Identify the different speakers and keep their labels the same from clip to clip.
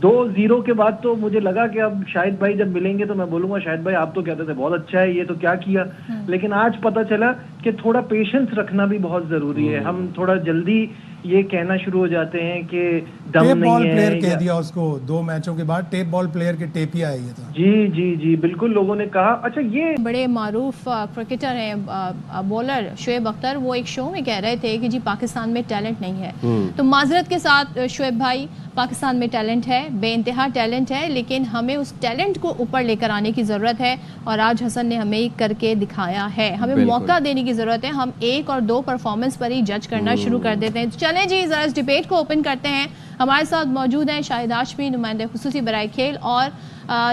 Speaker 1: 2-0 के बाद तो मुझे लगा कि अब शाहिद भाई जब मिलेंगे तो मैं बोलूंगा शाहिद भाई आप तो कहते थे बहुत अच्छा है, ये तो क्या किया। लेकिन आज पता चला कि थोड़ा पेशेंस रखना भी बहुत जरूरी है। हम थोड़ा जल्दी ये कहना शुरू हो जाते हैं कि दम
Speaker 2: टेप
Speaker 1: नहीं
Speaker 2: बॉल
Speaker 1: है।
Speaker 2: प्लेयर कह दिया उसको 2 मैचों के बाद, टेप बॉल प्लेयर के टेप ही आई है। तो
Speaker 1: जी जी जी बिल्कुल लोगों ने कहा। अच्छा, ये
Speaker 3: बड़े मारूफ क्रिकेटर हैं बॉलर शुएब अख्तर, वो एक शो में कह रहे थे कि जी पाकिस्तान में टैलेंट नहीं है। तो माजरत के साथ शुएब भाई, पाकिस्तान में टैलेंट है, बेइंतहा टैलेंट है, लेकिन हमें उस टैलेंट को ऊपर लेकर आने की ज़रूरत है और आज हसन ने हमें करके दिखाया है। हमें मौका देने की ज़रूरत है। हम 1 और 2 परफॉर्मेंस पर ही जज करना शुरू कर देते हैं। चलें जी, ज़रा इस डिबेट को ओपन करते हैं। हमारे साथ मौजूद हैं शाहिद हाशमी, नुमाइंदे खुसूसी बराए खेल, और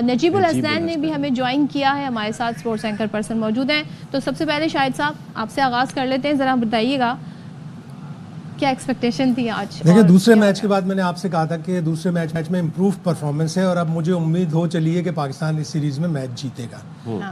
Speaker 3: नजीबुल हसनैन ने भी हमें ज्वाइन किया है। हमारे साथ स्पोर्ट्स एंकर पर्सन मौजूद हैं। तो सबसे पहले शाहिद साहब आपसे आगाज़ कर लेते हैं। ज़रा बताइएगा क्या एक्सपेक्टेशन थी आज?
Speaker 2: देखिए, दूसरे मैच के बाद मैंने आपसे कहा था कि दूसरे मैच में इम्प्रूव परफॉर्मेंस है और अब मुझे उम्मीद हो चली है कि पाकिस्तान इस सीरीज में मैच जीतेगा।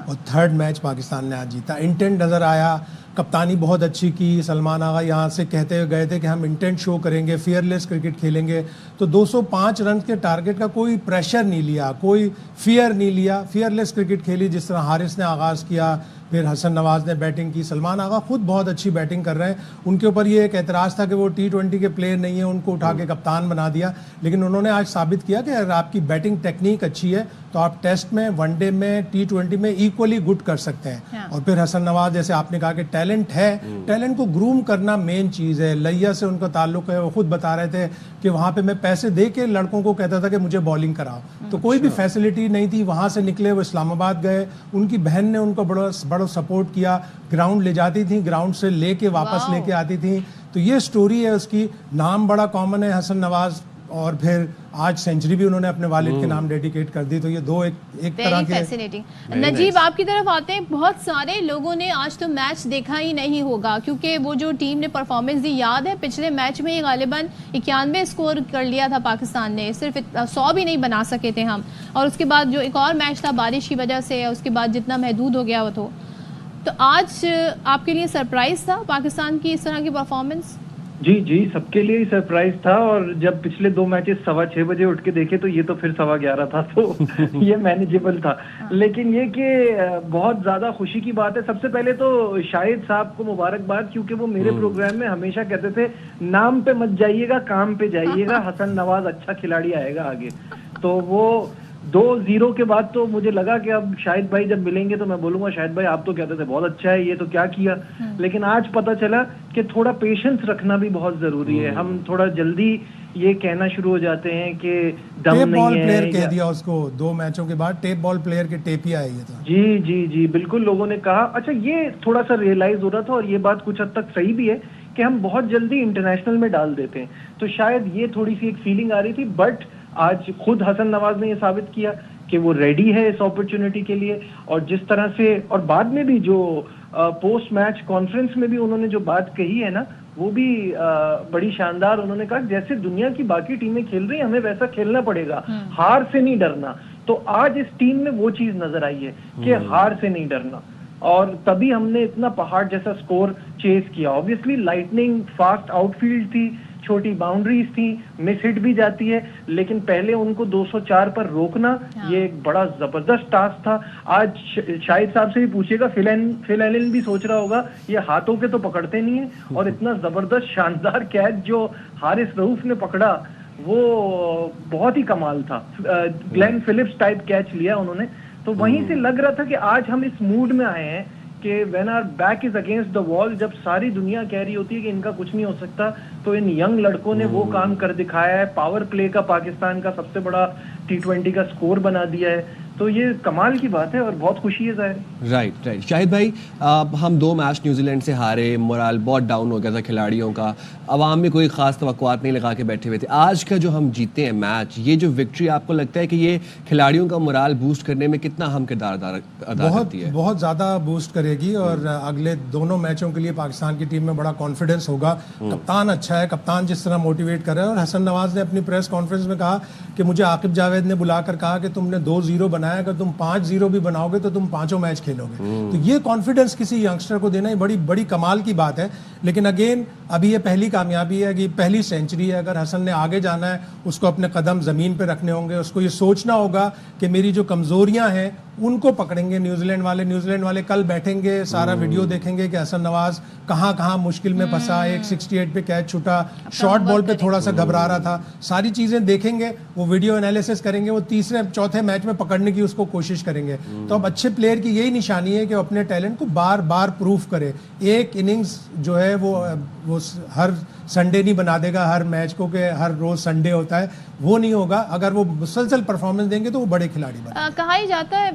Speaker 2: और थर्ड मैच पाकिस्तान ने आज जीता। इंटेंट नज़र आया, कप्तानी बहुत अच्छी की। सलमान आगा यहाँ से कहते हुए गए थे कि हम इंटेंट शो करेंगे, फियरलेस क्रिकेट खेलेंगे। तो 205 रन के टारगेट का कोई प्रेशर नहीं लिया, कोई फियर नहीं लिया, फियरलेस क्रिकेट खेली। जिस तरह हारिस ने आगाज़ किया, फिर हसन नवाज ने बैटिंग की, सलमान आगा खुद बहुत अच्छी बैटिंग कर रहे हैं। उनके ऊपर ये एक एतराज़ था कि वो T20 के प्लेयर नहीं है, उनको उठा के कप्तान बना दिया। लेकिन उन्होंने आज साबित किया कि अगर आपकी बैटिंग टेक्निक अच्छी है तो आप टेस्ट में, वनडे में, T20 में इक्वली गुड कर सकते हैं। और फिर हसन नवाज, जैसे आपने कहा कि टैलेंट है, टैलेंट को ग्रूम करना मेन चीज़ है। लैया से उनका ताल्लुक है। वो खुद बता रहे थे कि वहाँ पे मैं पैसे दे के लड़कों को कहता था कि मुझे बॉलिंग कराओ। तो कोई भी फैसिलिटी नहीं थी। वहाँ से निकले, वो इस्लामाबाद गए, उनकी बहन ने उनको बड़ा सपोर्ट किया, ग्राउंड ले जाती थी, ग्राउंड से लेके वापस लेके आती थी। तो ये स्टोरी है उसकी। नाम बड़ा कॉमन है हसन नवाज, और फिर आज सेंचुरी भी उन्होंने अपने वालिद के नाम डेडिकेट कर दी। तो ये दो एक तरह के
Speaker 3: फैसिनेटिंग। नजीब, आपकी तरफ आते हैं। बहुत सारे लोगों ने आज तो मैच देखा ही नहीं होगा क्योंकि वो जो टीम ने परफॉर्मेंस दी, याद है पिछले मैच में गालिबन 91 स्कोर कर लिया था पाकिस्तान ने, सिर्फ 100 भी नहीं बना सके थे हम। और उसके बाद जो एक और मैच था बारिश की वजह से, उसके बाद जितना महदूद हो गया वो तो आज आपके लिए सरप्राइज था पाकिस्तान की इस तरह की परफॉर्मेंस?
Speaker 1: जी जी, सबके लिए ही सरप्राइज था। और जब पिछले 2 मैचेस 6:15 बजे उठ के देखे तो ये तो फिर 11:15 था, तो ये मैनेजेबल था। लेकिन ये कि बहुत ज्यादा खुशी की बात है। सबसे पहले तो शाहिद साहब को मुबारकबाद, क्योंकि वो मेरे प्रोग्राम में हमेशा कहते थे नाम पे मत जाइएगा, काम पे जाइएगा, हसन नवाज अच्छा खिलाड़ी आएगा आगे। तो वो 2-0 के बाद तो मुझे लगा कि अब शाहिद भाई जब मिलेंगे तो मैं बोलूंगा शाहिद भाई आप तो कहते थे बहुत अच्छा है, ये तो क्या किया। लेकिन आज पता चला कि थोड़ा पेशेंस रखना भी बहुत जरूरी है। हम थोड़ा जल्दी ये कहना शुरू हो जाते हैं कि दम
Speaker 2: टेप
Speaker 1: नहीं
Speaker 2: बॉल
Speaker 1: है।
Speaker 2: प्लेयर कह दिया उसको 2 मैचों के बाद, टेप बॉल प्लेयर के टेप ही आई है। तो
Speaker 1: जी जी जी बिल्कुल लोगों ने कहा। अच्छा, ये थोड़ा सा रियलाइज हो रहा था और ये बात कुछ हद तक सही भी है कि हम बहुत जल्दी इंटरनेशनल में डाल देते हैं। तो शायद ये थोड़ी सी एक फीलिंग आ रही थी। बट आज खुद हसन नवाज ने ये साबित किया कि वो रेडी है इस अपॉर्चुनिटी के लिए। और जिस तरह से, और बाद में भी जो पोस्ट मैच कॉन्फ्रेंस में भी उन्होंने जो बात कही है ना, वो भी बड़ी शानदार। उन्होंने कहा जैसे दुनिया की बाकी टीमें खेल रही हैं हमें वैसा खेलना पड़ेगा, हार से नहीं डरना। तो आज इस टीम में वो चीज नजर आई है कि हार से नहीं डरना, और तभी हमने इतना पहाड़ जैसा स्कोर चेस किया। ऑब्वियसली लाइटनिंग फास्ट आउटफील्ड थी, छोटी बाउंड्रीज थी, मिस हिट भी जाती है, लेकिन पहले उनको 204 पर रोकना ये एक बड़ा जबरदस्त टास्क था। आज शाहिद साहब से भी पूछिएगा, फिल एलन भी सोच रहा होगा ये हाथों के तो पकड़ते नहीं है। और इतना जबरदस्त शानदार कैच जो हारिस रऊफ ने पकड़ा वो बहुत ही कमाल था। ग्लेन फिलिप्स टाइप कैच लिया उन्होंने। तो वहीं से लग रहा था कि आज हम इस मूड में आए हैं कि when our back is against the wall, जब सारी दुनिया कह रही होती है कि इनका कुछ नहीं हो सकता, तो इन यंग लड़कों ने वो काम कर दिखाया है। पावर प्ले का पाकिस्तान का सबसे बड़ा T20 का स्कोर बना दिया है। तो ये कमाल की बात है और बहुत खुशी है जाहिर।
Speaker 4: राइट। शाहिद भाई, हम 2 मैच न्यूजीलैंड से हारे, मोरल बहुत डाउन हो गया था खिलाड़ियों का, अवाम में कोई खास तवक्कुआत नहीं लगा के बैठे हुए थे। आज का जो हम जीते हैं मैच, ये जो विक्ट्री, आपको लगता है कि ये खिलाड़ियों का मोरल बूस्ट करने में कितना अहम किरदार अदा करती है?
Speaker 2: बहुत ज़्यादा बूस्ट करेगी और अगले दोनों मैचों के लिए पाकिस्तान की टीम में बड़ा कॉन्फिडेंस होगा। कप्तान अच्छा है, कप्तान जिस तरह मोटिवेट कर रहा है। और हसन नवाज ने अपनी प्रेस कॉन्फ्रेंस में कहा कि मुझे आकिब जावेद ने बुलाकर कहा कि तुमने 2-0 बना बनाया, अगर तुम 5-0 भी बनाओगे तो तुम पांचों मैच खेलोगे। तो ये कॉन्फिडेंस किसी यंगस्टर को देना ही बड़ी बड़ी कमाल की बात है। लेकिन अगेन अभी ये पहली कामयाबी है कि पहली सेंचुरी है। अगर हसन ने आगे जाना है, उसको अपने कदम जमीन पे रखने होंगे, उसको ये सोचना होगा कि मेरी जो कमजोरियां हैं उनको पकड़ेंगे न्यूजीलैंड वाले कल बैठेंगे, सारा वीडियो देखेंगे कि हसन नवाज कहाँ कहाँ मुश्किल में फंसा, एक 68 पे कैच छूटा, शॉर्ट बॉल पे थोड़ा सा घबरा रहा था, सारी चीजें देखेंगे, वो वीडियो एनालिसिस करेंगे, वो तीसरे चौथे मैच में पकड़ने की उसको कोशिश करेंगे। तो अब अच्छे प्लेयर की यही निशानी है कि वो अपने टैलेंट को बार बार प्रूफ करे। एक इनिंग्स जो है वो हर संडे नहीं बना देगा हर मैच को कि हर रोज संडे होता है, वो नहीं होगा। अगर वो मुसलसल परफॉर्मेंस देंगे तो वो बड़े खिलाड़ी बनेंगे।
Speaker 3: कहा ही जाता है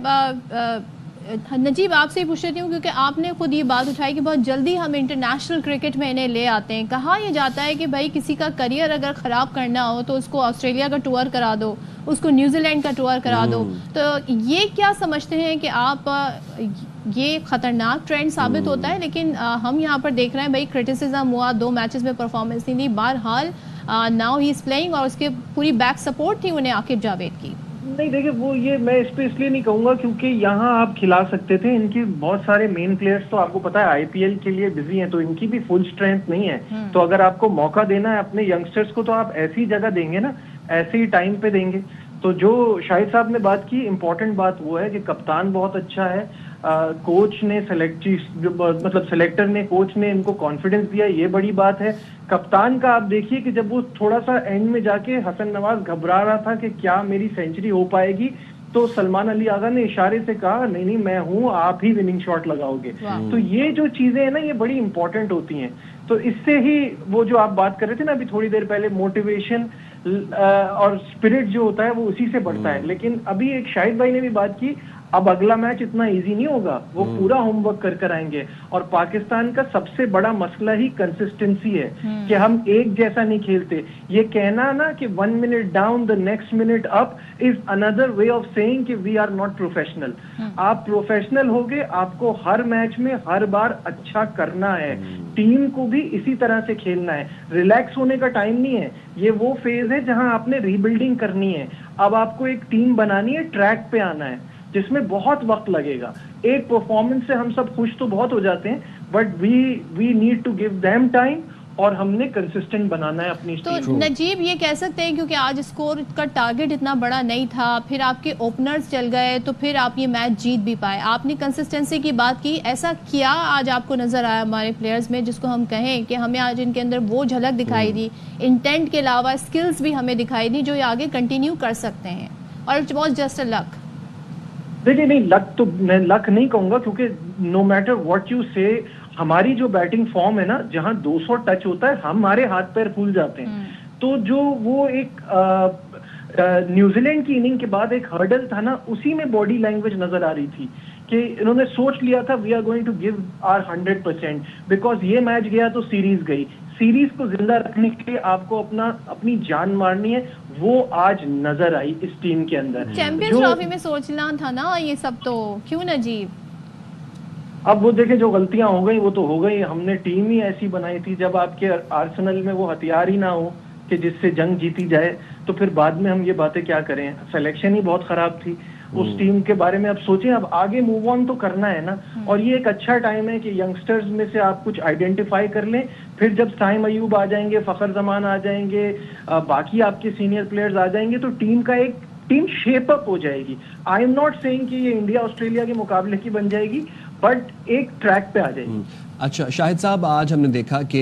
Speaker 3: नजीब, आपसे ही पूछ लेती हूँ क्योंकि आपने खुद ये बात उठाई कि बहुत जल्दी हम इंटरनेशनल क्रिकेट में इन्हें ले आते हैं। कहा यह जाता है कि भाई किसी का करियर अगर ख़राब करना हो तो उसको ऑस्ट्रेलिया का टूर करा दो, उसको न्यूजीलैंड का टूर करा दो। तो ये क्या समझते हैं कि आप ये खतरनाक ट्रेंड साबित होता है? लेकिन हम यहाँ पर देख रहे हैं भाई क्रिटिसिज्म हुआ, 2 मैचेस में परफॉर्मेंस नहीं दी, बहरहाल नाउ ही इज प्लेइंग और उसके पूरी बैक सपोर्ट थी उन्हें आकिब जावेद की।
Speaker 1: नहीं देखिए, वो ये मैं इस पे इसलिए नहीं कहूंगा क्योंकि यहाँ आप खिला सकते थे। इनके बहुत सारे मेन प्लेयर्स तो आपको पता है आईपीएल के लिए बिजी हैं, तो इनकी भी फुल स्ट्रेंथ नहीं है। तो अगर आपको मौका देना है अपने यंगस्टर्स को तो आप ऐसी जगह देंगे ना, ऐसे ही टाइम पे देंगे। तो जो शाहिद साहब ने बात की, इम्पोर्टेंट बात वो है कि कप्तान बहुत अच्छा है, कोच ने सेलेक्टर ने, कोच ने इनको कॉन्फिडेंस दिया, ये बड़ी बात है। कप्तान का आप देखिए कि जब वो थोड़ा सा एंड में जाके हसन नवाज घबरा रहा था कि क्या मेरी सेंचुरी हो पाएगी, तो सलमान अली आगा ने इशारे से कहा नहीं नहीं मैं हूं, आप ही विनिंग शॉट लगाओगे। तो ये जो चीजें हैं ना, ये बड़ी इंपॉर्टेंट होती हैं। तो इससे ही वो जो आप बात कर रहे थे ना अभी थोड़ी देर पहले, मोटिवेशन और स्पिरिट जो होता है वो उसी से बढ़ता है। लेकिन अभी एक शाहिद भाई ने भी बात की, अब अगला मैच इतना इजी नहीं होगा, वो पूरा होमवर्क कर कर आएंगे। और पाकिस्तान का सबसे बड़ा मसला ही कंसिस्टेंसी है कि हम एक जैसा नहीं खेलते। ये कहना ना कि 1 minute down the next minute up is another way of saying कि वी आर नॉट प्रोफेशनल। आप प्रोफेशनल होगे, आपको हर मैच में हर बार अच्छा करना है, टीम को भी इसी तरह से खेलना है। रिलैक्स होने का टाइम नहीं है, ये वो फेज है जहां आपने रीबिल्डिंग करनी है। अब आपको एक टीम बनानी है, ट्रैक पे आना है, जिसमें बहुत वक्त लगेगा। एक परफॉर्मेंस से हम सब खुश तो बहुत हो जाते हैं, but we need to give them time और हमने कंसिस्टेंट बनाना है अपनी
Speaker 3: तो नजीब ये कह सकते हैं क्योंकि आज स्कोर का टारगेट इतना बड़ा नहीं था, फिर आपके ओपनर्स चल गए तो फिर आप ये मैच जीत भी पाए। आपने कंसिस्टेंसी की बात की, ऐसा क्या आज आपको नजर आया हमारे प्लेयर्स में जिसको हम कहें कि हमें आज इनके अंदर वो झलक दिखाई दी, इंटेंट के अलावा स्किल्स भी हमें दिखाई दी जो ये आगे कंटिन्यू कर सकते हैं? और it was just a luck.
Speaker 1: देखिए नहीं, लक तो मैं लक नहीं कहूंगा क्योंकि नो मैटर व्हाट यू से, हमारी जो बैटिंग फॉर्म है ना, जहां 200 टच होता है हमारे हाथ पैर फूल जाते हैं। तो जो वो एक न्यूजीलैंड की इनिंग के बाद एक हर्डल था ना, उसी में बॉडी लैंग्वेज नजर आ रही थी कि इन्होंने सोच लिया था we are going to give our 100%, because ये मैच गया तो सीरीज गई। सीरीज को जिंदा रखने के लिए आपको अपनी जान मारनी है, वो आज नजर आई इस टीम के अंदर।
Speaker 3: चैंपियंस ट्रॉफी में सोचना था ना ये सब, तो क्यों नजीब?
Speaker 1: अब वो देखे, जो गलतियां हो गई वो तो हो गई। हमने टीम ही ऐसी बनाई थी, जब आपके आर्सेनल में वो हथियार ही ना हो कि जिससे जंग जीती जाए, तो फिर बाद में हम ये बातें क्या करें। सिलेक्शन ही बहुत खराब थी उस टीम के बारे में। अब सोचें, अब आगे मूव ऑन तो करना है ना, और ये एक अच्छा टाइम है कि यंगस्टर्स में से आप कुछ आइडेंटिफाई कर लें। फिर जब साइम अयूब आ जाएंगे, फखर जमान आ जाएंगे, बाकी आपके सीनियर प्लेयर्स आ जाएंगे, तो टीम शेप अप हो जाएगी। आई एम नॉट सेइंग कि ये इंडिया ऑस्ट्रेलिया के मुकाबले की बन जाएगी, बट एक ट्रैक पे आ जाएगी।
Speaker 4: अच्छा शाहिद साहब, आज हमने देखा कि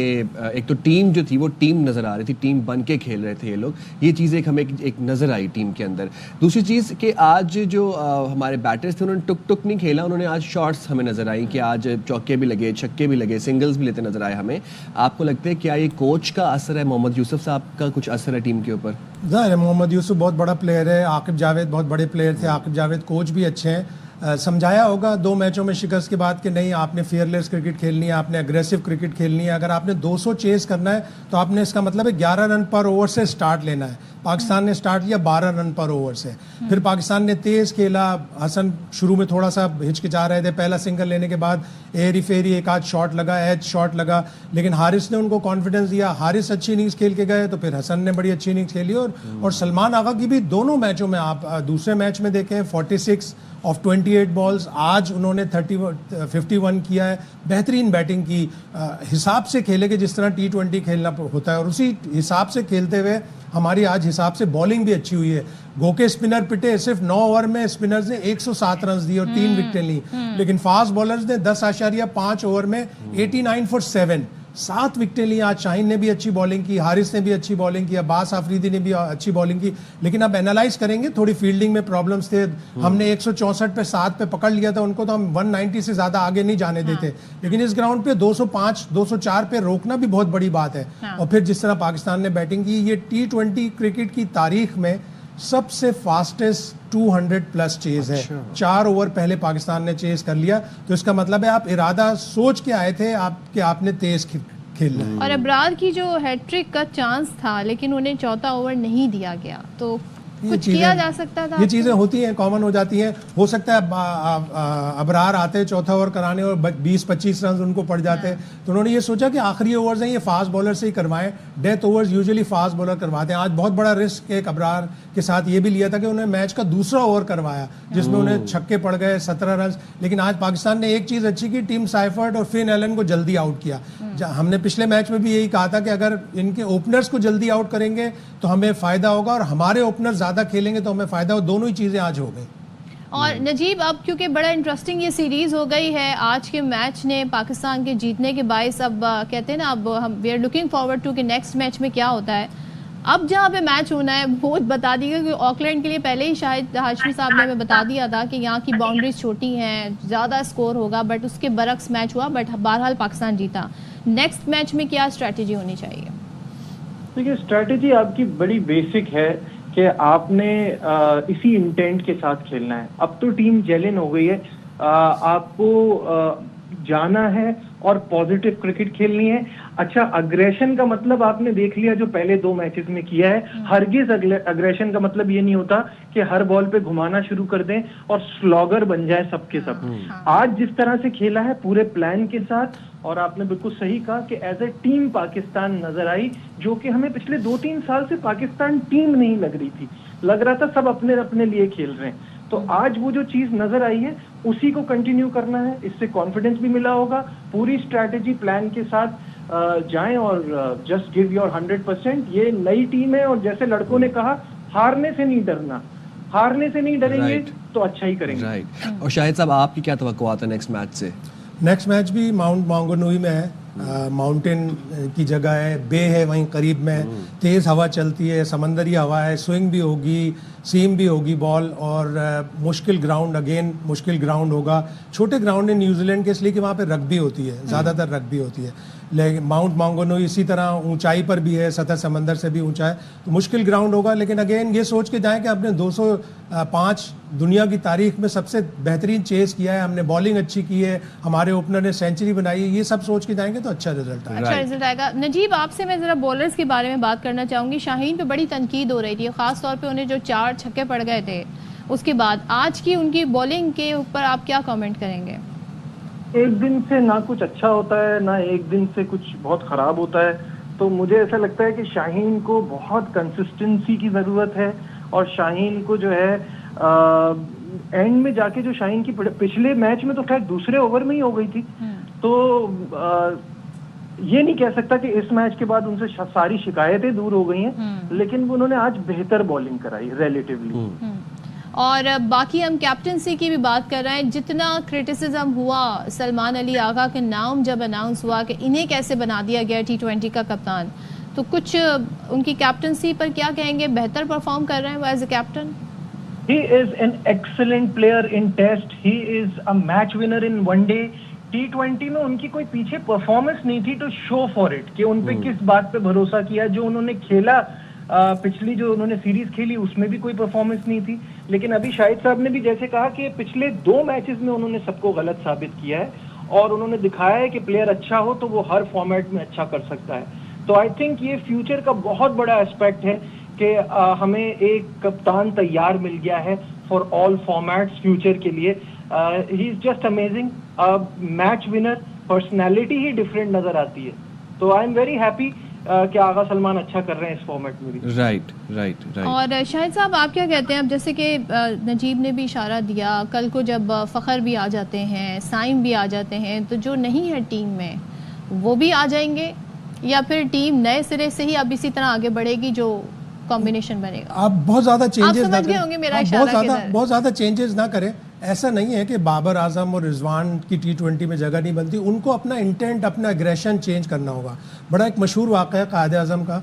Speaker 4: एक तो टीम जो थी वो टीम नज़र आ रही थी, टीम बन के खेल रहे थे ये लोग, ये चीज़ हमें एक नज़र आई टीम के अंदर। दूसरी चीज़ कि आज जो हमारे बैटर्स थे उन्होंने टुक नहीं खेला, उन्होंने आज शॉट्स हमें नज़र आई कि आज चौके भी लगे, छक्के भी लगे, सिंगल्स भी लेते नज़र आए हमें। आपको लगता है क्या ये कोच का असर है, मोहम्मद यूसुफ साहब का कुछ असर है टीम के ऊपर?
Speaker 2: ज़ाहिर है मोहम्मद यूसुफ बहुत बड़ा प्लेयर है, आकिब जावेद बहुत बड़े प्लेयर थे, आकिब जावेद कोच भी अच्छे हैं। समझाया होगा 2 मैचों में शिकस्त के बाद कि नहीं, आपने फेयरलेस क्रिकेट खेलनी है, आपने अग्रेसिव क्रिकेट खेलनी है। अगर आपने 200 चेस करना है तो आपने इसका मतलब है 11 रन पर ओवर से स्टार्ट लेना है। पाकिस्तान ने स्टार्ट लिया 12 रन पर ओवर से, फिर पाकिस्तान ने तेज खेला। हसन शुरू में थोड़ा सा हिचकिचा रहे थे, पहला सिंगल लेने के बाद एरी फेरी एक आध शॉट लगा, एज शॉट लगा, लेकिन हारिस ने उनको कॉन्फिडेंस दिया। हारिस अच्छी इनिंग्स खेल के गए तो फिर हसन ने बड़ी अच्छी इनिंग्स खेली। और सलमान आगा की भी दोनों मैचों में, आप दूसरे मैच में देखें 46 ऑफ 28 बॉल्स, आज उन्होंने 51 किया है। बेहतरीन बैटिंग की, हिसाब से खेले कि जिस तरह T20 खेलना होता है, और उसी हिसाब से खेलते हुए हमारी आज हिसाब से बॉलिंग भी अच्छी हुई है। गोके स्पिनर पिटे, सिर्फ 9 ओवर में स्पिनर्स ने 107 रन दिए और 3 विकेटें ली, लेकिन फास्ट बॉलर्स ने 10.5 ओवर में 89 फॉर 7 7 विकेटें ली। आज शाहीन ने भी अच्छी बॉलिंग की, हारिस ने भी अच्छी बॉलिंग की, अब्बास आफरीदी ने भी अच्छी बॉलिंग की। लेकिन अब एनालाइज करेंगे, थोड़ी फील्डिंग में प्रॉब्लम्स थे। हमने 164 पे 7 पे पकड़ लिया था उनको, तो हम 190 से ज्यादा आगे नहीं जाने देते। लेकिन इस ग्राउंड पे 205 204 पे रोकना भी बहुत बड़ी बात है। और फिर जिस तरह पाकिस्तान ने बैटिंग की, ये T20 क्रिकेट की तारीख में सबसे फास्टेस्ट 200 प्लस चेज है। 4 ओवर पहले पाकिस्तान ने चेज कर लिया, तो इसका मतलब है आप इरादा सोच के आए थे कि आपने तेज खेलना है।
Speaker 3: और अबरार की जो हैट्रिक का चांस था, लेकिन उन्हें चौथा ओवर नहीं दिया गया, तो कुछ किया जा सकता था।
Speaker 2: ये चीजें होती हैं, कॉमन हो जाती हैं। हो सकता है अबरार आते चौथा ओवर कराने और 20-25 रन उनको पड़ जाते, तो उन्होंने ये सोचा कि आखिरी ओवर्स हैं, ये फास्ट बॉलर से ही करवाएं। Death overs usually fast bowler करवाते हैं। आज बहुत बड़ा रिस्क एक अबरार के साथ ये भी लिया था कि उन्होंने मैच का दूसरा ओवर करवाया, जिसमें उन्हें छक्के पड़ गए 17 रन। लेकिन आज पाकिस्तान ने एक चीज अच्छी की, टीम साइफर्ट और फिन एलन को जल्दी आउट किया। हमने पिछले मैच में भी यही कहा था कि अगर इनके ओपनर्स को जल्दी आउट करेंगे तो हमें फायदा होगा, और हमारे ओपनर ज्यादा खेलेंगे तो हमें फायदा हो। दोनों ही चीजें आज हो गई।
Speaker 3: और नजीब, अब क्योंकि बड़ा इंटरेस्टिंग ये सीरीज हो गई है, आज के मैच ने पाकिस्तान के जीतने के बायस, अब कहते हैं ना, अब हम we are looking forward to कि नेक्स्ट मैच में क्या होता है। अब जहाँ पे मैच होना है वो बता दिया कि ऑकलैंड के लिए पहले ही शायद हाशमी साहब ने हमें बता दिया था कि यहाँ की बाउंड्रीज छोटी हैं, ज़्यादा स्कोर होगा, बट उसके बरक्स मैच हुआ, बट बहरहाल पाकिस्तान जीता। नेक्स्ट मैच में क्या स्ट्रेटजी होनी चाहिए?
Speaker 1: देखिए, स्ट्रेटजी आपकी बड़ी बेसिक है कि आपने इसी इंटेंट के साथ खेलना है। अब तो टीम जेलिन हो गई है, आपको जाना है और पॉजिटिव क्रिकेट खेलनी है। अच्छा, अग्रेशन का मतलब आपने देख लिया जो पहले 2 मैचेस में किया है। हरगिज अग्रेशन का मतलब ये नहीं होता कि हर बॉल पे घुमाना शुरू कर दें और स्लॉगर बन जाए सबके सब। आज जिस तरह से खेला है पूरे प्लान के साथ, और आपने बिल्कुल सही कहा कि एज ए टीम पाकिस्तान नजर आई, जो कि हमें पिछले 2-3 साल से पाकिस्तान टीम नहीं लग रही थी, लग रहा था सब अपने अपने लिए खेल रहे हैं। तो आज वो जो चीज नजर आई है उसी को कंटिन्यू करना है, इससे कॉन्फिडेंस भी मिला होगा। पूरी स्ट्रैटेजी प्लान के साथ जाएं और जस्ट गिव योर 100%। ये नई टीम है और जैसे लड़कों ने कहा, हारने से नहीं डरना, हारने से नहीं डरेंगे तो अच्छा ही करेंगे।
Speaker 4: और शाहिद साहब, आपकी क्या तवक्कुआत है नेक्स्ट मैच से?
Speaker 2: नेक्स्ट मैच भी माउंट मांगोनुई में है, माउंटेन की जगह है, बे है वहीं करीब में, तेज हवा चलती है, समंदरी हवा है, स्विंग भी होगी, सीम भी होगी बॉल, और मुश्किल ग्राउंड, अगेन मुश्किल ग्राउंड होगा। छोटे ग्राउंड है न्यूजीलैंड के, इसलिए कि वहाँ पे रग्बी होती है, ज़्यादातर रग्बी होती है। लेकिन माउंट मांगोनुई इसी तरह ऊंचाई पर भी है, सतह समंदर से भी ऊंचा है, तो मुश्किल ग्राउंड होगा। लेकिन अगेन ये सोच के जाएं कि आपने 205 दुनिया की तारीख में सबसे बेहतरीन चेस किया है, हमने बॉलिंग अच्छी की है, हमारे ओपनर ने सेंचुरी बनाई है, ये सब सोच के जाएंगे तो अच्छा रिजल्ट आएगा।
Speaker 3: अच्छा रिजल्ट आएगा। नजीब, आपसे मैं जरा बॉलर्स के बारे में बात करना चाहूंगी। शाहीन पे बड़ी तनकीद हो रही थी, खास तौर पे उन्हें जो 4 छक्के पड़ गए थे, उसके बाद आज की उनकी बॉलिंग के ऊपर आप क्या कमेंट करेंगे?
Speaker 1: एक दिन से ना कुछ अच्छा होता है, ना एक दिन से कुछ बहुत खराब होता है। तो मुझे ऐसा लगता है कि शाहीन को बहुत कंसिस्टेंसी की जरूरत है, और शाहीन को जो है एंड में जाके जो शाहीन की पिछले मैच में तो खैर दूसरे ओवर में ही हो गई थी, तो ये नहीं कह सकता कि इस मैच के बाद उनसे सारी शिकायतें दूर हो गई हैं, लेकिन उन्होंने आज बेहतर बॉलिंग कराई रिलेटिवली।
Speaker 3: और बाकी हम कैप्टनसी की भी बात कर रहे हैं। जितना क्रिटिसिज्म हुआ सलमान अली आगा के नाम जब अनाउंस हुआ कि इन्हें कैसे बना दिया गया T20 का कप्तान, तो कुछ उनकी कैप्टनसी पर क्या कहेंगे? बेहतर परफॉर्म कर रहे हैं वो as a captain?
Speaker 1: He is an excellent player in Test. He is a match winner in one day. T20 में उनकी कोई पीछे परफॉर्मेंस नहीं थी टू शो फॉर इट कि उन पे किस बात पे भरोसा किया। जो उन्होंने खेला पिछली जो उन्होंने सीरीज खेली उसमें भी कोई परफॉर्मेंस नहीं थी, लेकिन अभी शाहिद साहब ने भी जैसे कहा कि पिछले 2 मैचेस में उन्होंने सबको गलत साबित किया है और उन्होंने दिखाया है कि प्लेयर अच्छा हो तो वो हर फॉर्मेट में अच्छा कर सकता है। तो आई थिंक ये फ्यूचर का बहुत बड़ा एस्पेक्ट है कि हमें एक कप्तान तैयार मिल गया है फॉर ऑल फॉर्मेट्स फ्यूचर के लिए। He is just amazing, match winner, personality he different नजर आती है। तो आई एम वेरी हैप्पी कि आगा सलमान अच्छा कर रहे हैं इस फॉर्मेट में भी।
Speaker 4: राइट।
Speaker 3: और शाहिद साहब आप क्या कहते हैं, अब जैसे कि नजीब ने भी इशारा दिया, कल को जब फ़खर भी आ जाते हैं, साइम भी आ जाते हैं, तो जो नहीं है टीम में वो भी आ जाएंगे या फिर टीम नए सिरे से ही अब इसी तरह आगे बढ़ेगी जो कॉम्बिनेशन बनेगा?
Speaker 2: आप बहुत ज्यादा चेंजेस ना करें,
Speaker 3: होंगे मेरा इशारा
Speaker 2: बहुत ज्यादा चेंजेस ना करें। ऐसा नहीं है कि बाबर आजम और रिजवान की T20 में जगह नहीं बनती, उनको अपना इंटेंट, अपना एग्रेशन चेंज करना होगा। बड़ा एक मशहूर वाक़या कायदे आजम का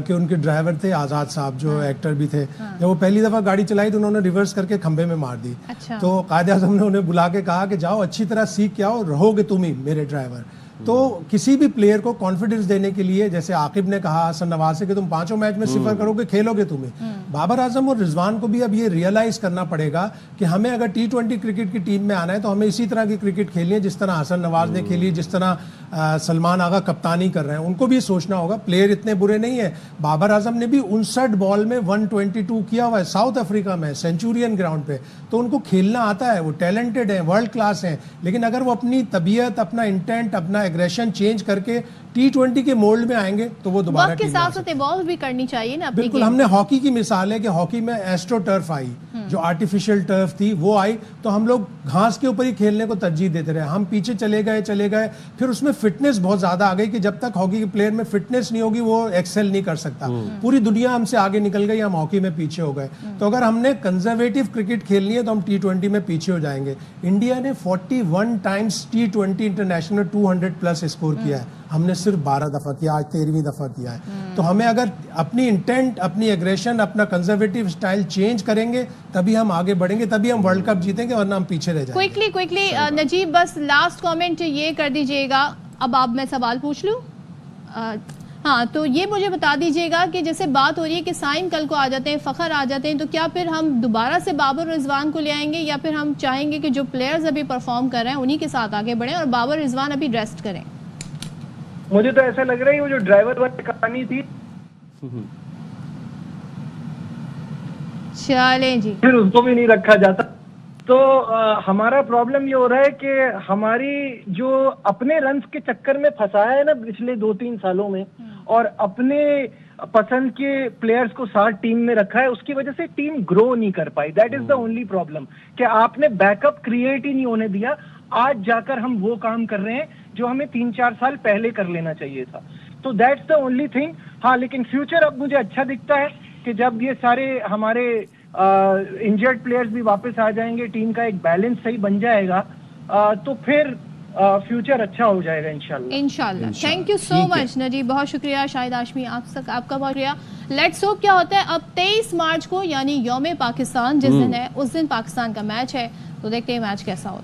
Speaker 2: कि उनके ड्राइवर थे आज़ाद साहब, जो एक्टर भी थे। जब वो पहली दफ़ा गाड़ी चलाई तो उन्होंने रिवर्स करके खंबे में मार दी।
Speaker 3: अच्छा।
Speaker 2: तो कायदे आजम ने उन्हें बुला के कहा कि जाओ अच्छी तरह सीख के आओ, रहोगे तुम ही मेरे ड्राइवर। तो किसी भी प्लेयर को कॉन्फिडेंस देने के लिए, जैसे आकिब ने कहा हसन नवाज से कि तुम 5 मैच में 0 करोगे, खेलोगे तुम्हें। बाबर आजम और रिजवान को भी अब ये रियलाइज करना पड़ेगा कि हमें अगर T20 क्रिकेट की टीम में आना है तो हमें इसी तरह की क्रिकेट खेलनी है जिस तरह हसन नवाज ने खेली, जिस तरह सलमान आगा कप्तानी कर रहे हैं। उनको भी सोचना होगा, प्लेयर इतने बुरे नहीं है। बाबर आजम ने भी 59 बॉल में 122 किया हुआ है साउथ अफ्रीका में, सेंचुरियन ग्राउंड पे। तो उनको खेलना आता है, वो टैलेंटेड है, वर्ल्ड क्लास है। लेकिन अगर वो अपनी तबीयत, अपना इंटेंट, अपना एग्रेशन चेंज करके T20 के मोल्ड में आएंगे तो वो दोबारा
Speaker 3: के साथ साथ इवॉल्व भी करनी चाहिए ना।
Speaker 2: बिल्कुल, हमने हॉकी की मिसाल है कि हॉकी में एस्ट्रो टर्फ आई, जो आर्टिफिशियल टर्फ थी वो आई, तो हम लोग घास के ऊपर ही खेलने को तरजीह देते रहे। हम पीछे चले गए, फिर उसमें फिटनेस बहुत ज्यादा आ गई कि जब तक हॉकी के प्लेयर में फिटनेस नहीं होगी वो एक्सेल नहीं कर सकता। पूरी दुनिया हमसे आगे निकल गई, हम हॉकी में पीछे हो गए। तो अगर हमने कंजर्वेटिव क्रिकेट खेलनी है तो हम T20 में पीछे हो जाएंगे। इंडिया ने 41 टाइम्स T20 इंटरनेशनल 200+ स्कोर किया है, हमने सिर्फ 12 दफा किया, आज 13वीं दफा किया है। तो हमें अगर अपनी इंटेंट, अपनी एग्रेशन, अपना कंजर्वेटिव स्टाइल चेंज करेंगे तभी हम आगे बढ़ेंगे, तभी हम वर्ल्ड कप जीतेंगे, वरना हम पीछे रह जाएंगे।
Speaker 3: क्विकली नजीब, बस लास्ट कमेंट ये कर दीजिएगा। अब आप मैं सवाल पूछ लूं? हाँ, तो ये मुझे बता दीजिएगा कि जैसे बात हो रही है कि साइम कल को आ जाते हैं, फ़खर आ जाते हैं, तो क्या फिर हम दोबारा से बाबर रिजवान को ले आएंगे या फिर हम चाहेंगे कि जो प्लेयर्स अभी परफॉर्म कर रहे हैं उन्हीं के साथ आगे बढ़ें और बाबर रिजवान अभी रेस्ट करें?
Speaker 1: मुझे तो ऐसा लग रहा है वो जो ड्राइवर वाली कहानी थी,
Speaker 3: चलें जी,
Speaker 1: फिर उसको भी नहीं रखा जाता। तो हमारा प्रॉब्लम ये हो रहा है कि हमारी जो अपने रन्स के चक्कर में फंसाया है ना पिछले 2-3 सालों में, और अपने पसंद के प्लेयर्स को साथ टीम में रखा है, उसकी वजह से टीम ग्रो नहीं कर पाई। That is the only problem कि आपने बैकअप क्रिएट ही नहीं होने दिया। आज जाकर हम वो काम कर रहे हैं जो हमें 3-4 साल पहले कर लेना चाहिए था। तो दैट्स द ओनली थिंग। हाँ, लेकिन फ्यूचर अब मुझे अच्छा दिखता है कि जब ये सारे हमारे इंजर्ड प्लेयर्स भी वापस आ जाएंगे, टीम का एक बैलेंस सही बन जाएगा, तो फिर फ्यूचर अच्छा हो जाएगा इंशाल्लाह।
Speaker 3: Thank you so much Najeeb, बहुत शुक्रिया। शाहिद हाशमी आपका बहुत शुक्रिया। लेट्स होप क्या होता है अब 23 मार्च को, यानी यौम पाकिस्तान जिस दिन है, उस दिन पाकिस्तान का मैच है, तो देखते हैं मैच कैसा होता है।